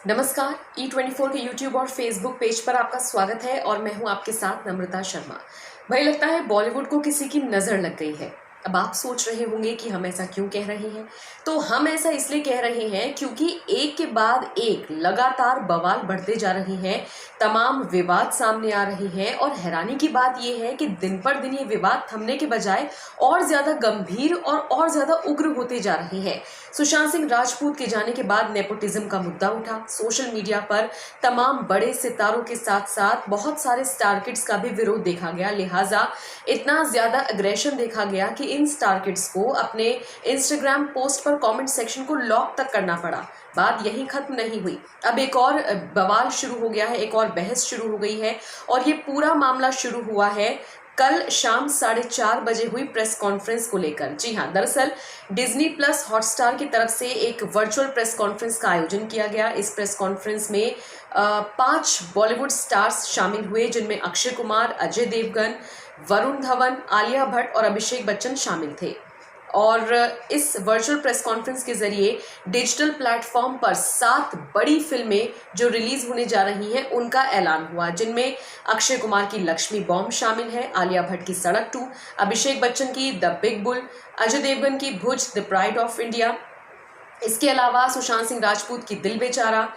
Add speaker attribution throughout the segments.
Speaker 1: नमस्कार, E24 के YouTube और फेसबुक पेज पर आपका स्वागत है और मैं हूं आपके साथ नम्रता शर्मा। भाई लगता है बॉलीवुड को किसी की नज़र लग गई है। अब आप सोच रहे होंगे कि हम ऐसा क्यों कह रहे हैं। तो हम ऐसा इसलिए कह रहे हैं क्योंकि एक के बाद एक लगातार बवाल बढ़ते जा रहे हैं, तमाम विवाद सामने आ रहे हैं और हैरानी की बात यह है कि दिन पर दिन ये विवाद थमने के बजाय और ज़्यादा गंभीर और ज़्यादा उग्र होते जा रहे हैं। सुशांत सिंह राजपूत के जाने के बाद नेपोटिज्म का मुद्दा उठा। सोशल मीडिया पर तमाम बड़े सितारों के साथ साथ बहुत सारे स्टार किड्स का भी विरोध देखा गया, लिहाजा इतना ज्यादा अग्रेशन देखा गया कि इन स्टार किड्स को अपने इंस्टाग्राम पोस्ट पर कमेंट सेक्शन को लॉक तक करना पड़ा। बात यहीं खत्म नहीं हुई, अब एक और बवाल शुरू हो गया है, एक और बहस शुरू हो गई है और ये पूरा मामला शुरू हुआ है कल शाम 4:30 बजे हुई प्रेस कॉन्फ्रेंस को लेकर। जी हाँ, दरअसल डिज्नी प्लस हॉटस्टार की तरफ से एक वर्चुअल प्रेस कॉन्फ्रेंस का आयोजन किया गया। इस प्रेस कॉन्फ्रेंस में 5 बॉलीवुड स्टार्स शामिल हुए, जिनमें अक्षय कुमार, अजय देवगन, वरुण धवन, आलिया भट्ट और अभिषेक बच्चन शामिल थे। और इस वर्चुअल प्रेस कॉन्फ्रेंस के जरिए डिजिटल प्लेटफॉर्म पर 7 बड़ी फिल्में जो रिलीज होने जा रही हैं उनका ऐलान हुआ, जिनमें अक्षय कुमार की लक्ष्मी बॉम्ब शामिल है, आलिया भट्ट की सड़क 2, अभिषेक बच्चन की the big bull, Ajay Devgan की Bhuj the pride of India. इसके अलावा सुशांत सिंह राजपूत की दिल बेचारा,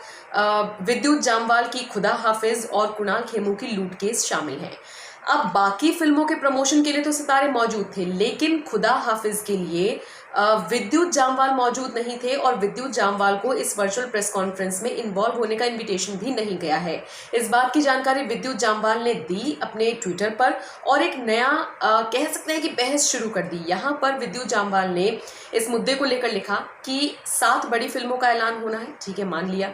Speaker 1: विद्युत जामवाल की खुदा हाफिज और कुणाल खेमू की लूट केस शामिल हैं। अब बाकी फिल्मों के प्रमोशन के लिए तो सितारे मौजूद थे, लेकिन खुदा हाफिज के लिए विद्युत जामवाल मौजूद नहीं थे और विद्युत जामवाल को इस वर्चुअल प्रेस कॉन्फ्रेंस में इन्वॉल्व होने का इनविटेशन भी नहीं गया है। इस बात की जानकारी विद्युत जामवाल ने दी अपने ट्विटर पर और एक नया कह सकते हैं कि बहस शुरू कर दी। यहाँ पर विद्युत जामवाल ने इस मुद्दे को लेकर लिखा कि 7 बड़ी फिल्मों का ऐलान होना है, ठीक है, मान लिया।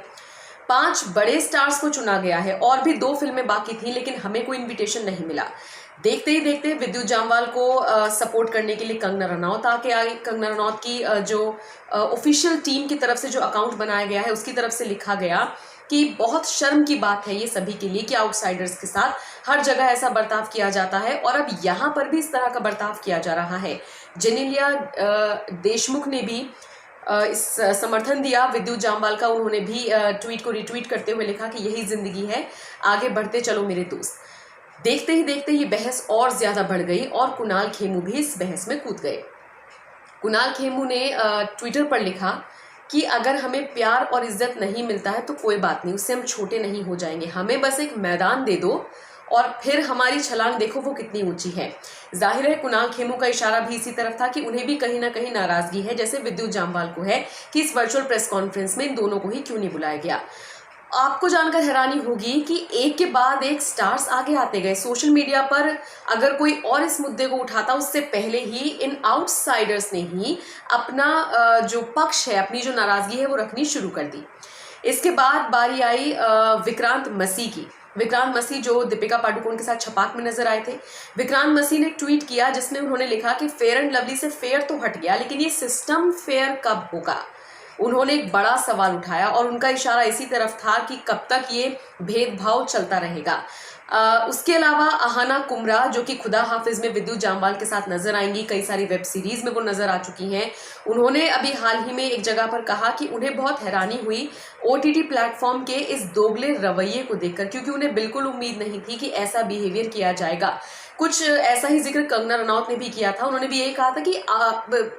Speaker 1: 5 बड़े स्टार्स को चुना गया है और भी 2 फिल्में बाकी थी, लेकिन हमें कोई इनविटेशन नहीं मिला। देखते ही देखते विद्युत जामवाल को सपोर्ट करने के लिए कंगना रनौत आके आई। कंगना रनौत की जो ऑफिशियल टीम की तरफ से जो अकाउंट बनाया गया है उसकी तरफ से लिखा गया कि बहुत शर्म की बात है ये सभी के लिए कि आउटसाइडर्स के साथ हर जगह ऐसा बर्ताव किया जाता है और अब यहाँ पर भी इस तरह का बर्ताव किया जा रहा है। जेनेलिया देशमुख ने भी इस समर्थन दिया विद्युत जामवाल का। उन्होंने भी ट्वीट को रिट्वीट करते हुए लिखा कि यही जिंदगी है, आगे बढ़ते चलो मेरे दोस्त। देखते ही देखते ये बहस और ज्यादा बढ़ गई और कुणाल खेमू भी इस बहस में कूद गए। कुणाल खेमू ने ट्विटर पर लिखा कि अगर हमें प्यार और इज्जत नहीं मिलता है तो कोई बात नहीं, उससे हम छोटे नहीं हो जाएंगे, हमें बस एक मैदान दे दो और फिर हमारी छलांग देखो वो कितनी ऊंची है। जाहिर है कुणाल खेमू का इशारा भी इसी तरफ था कि उन्हें भी कहीं ना कहीं नाराजगी है, जैसे विद्युत जामवाल को है कि इस वर्चुअल प्रेस कॉन्फ्रेंस में इन दोनों को ही क्यों नहीं बुलाया गया। आपको जानकर हैरानी होगी कि एक के बाद एक स्टार्स आगे आते गए। सोशल मीडिया पर अगर कोई और इस मुद्दे को उठाता उससे पहले ही इन आउटसाइडर्स ने ही अपना जो पक्ष है, अपनी जो नाराजगी है वो रखनी शुरू कर दी। इसके बाद बारी आई विक्रांत मसीह की। विक्रांत मसीह जो दीपिका पादुकोण के साथ छपाक में नजर आए थे। विक्रांत मसीह ने एक ट्वीट किया जिसमें उन्होंने लिखा कि फेयर एंड लवली से फेयर तो हट गया, लेकिन ये सिस्टम फेयर कब होगा। उन्होंने एक बड़ा सवाल उठाया और उनका इशारा इसी तरफ था कि कब तक ये भेदभाव चलता रहेगा। उसके अलावा अहाना कुमरा जो कि खुदा हाफिज में विद्युत जामवाल के साथ नजर आएंगी, कई सारी वेब सीरीज में वो नजर आ चुकी हैं। उन्होंने अभी हाल ही में एक जगह पर कहा कि उन्हें बहुत हैरानी हुई OTT प्लेटफॉर्म के इस दोगले रवैये को देखकर, क्योंकि उन्हें बिल्कुल उम्मीद नहीं थी कि ऐसा बिहेवियर किया जाएगा। कुछ ऐसा ही जिक्र कंगना रनौत ने भी किया था। उन्होंने भी यही कहा था कि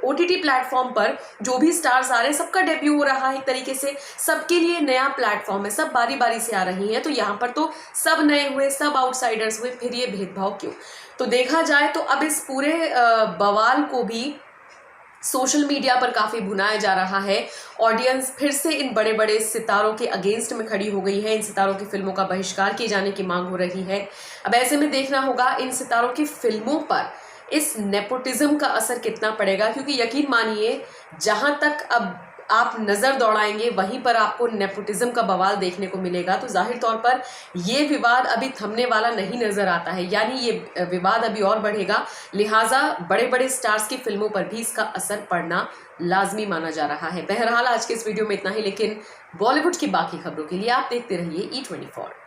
Speaker 1: OTT प्लेटफॉर्म पर जो भी स्टार्स आ रहे हैं सबका डेब्यू हो रहा है, एक तरीके से सबके लिए नया प्लेटफॉर्म है, सब बारी बारी से आ रही हैं, तो यहाँ पर तो सब नए हुए, सब आउटसाइडर्स हुए, फिर ये भेदभाव क्यों। तो देखा जाए तो अब इस पूरे बवाल को भी सोशल मीडिया पर काफी भुनाया जा रहा है। ऑडियंस फिर से इन बड़े बड़े सितारों के अगेंस्ट में खड़ी हो गई है। इन सितारों की फिल्मों का बहिष्कार किए जाने की मांग हो रही है। अब ऐसे में देखना होगा इन सितारों की फिल्मों पर इस नेपोटिज्म का असर कितना पड़ेगा, क्योंकि यकीन मानिए जहां तक अब आप नजर दौड़ाएंगे वहीं पर आपको नेपोटिज्म का बवाल देखने को मिलेगा। तो जाहिर तौर पर यह विवाद अभी थमने वाला नहीं नजर आता है, यानी ये विवाद अभी और बढ़ेगा। लिहाजा बड़े बड़े स्टार्स की फिल्मों पर भी इसका असर पड़ना लाजमी माना जा रहा है। बहरहाल आज के इस वीडियो में इतना ही, लेकिन बॉलीवुड की बाकी खबरों के लिए आप देखते रहिए E24।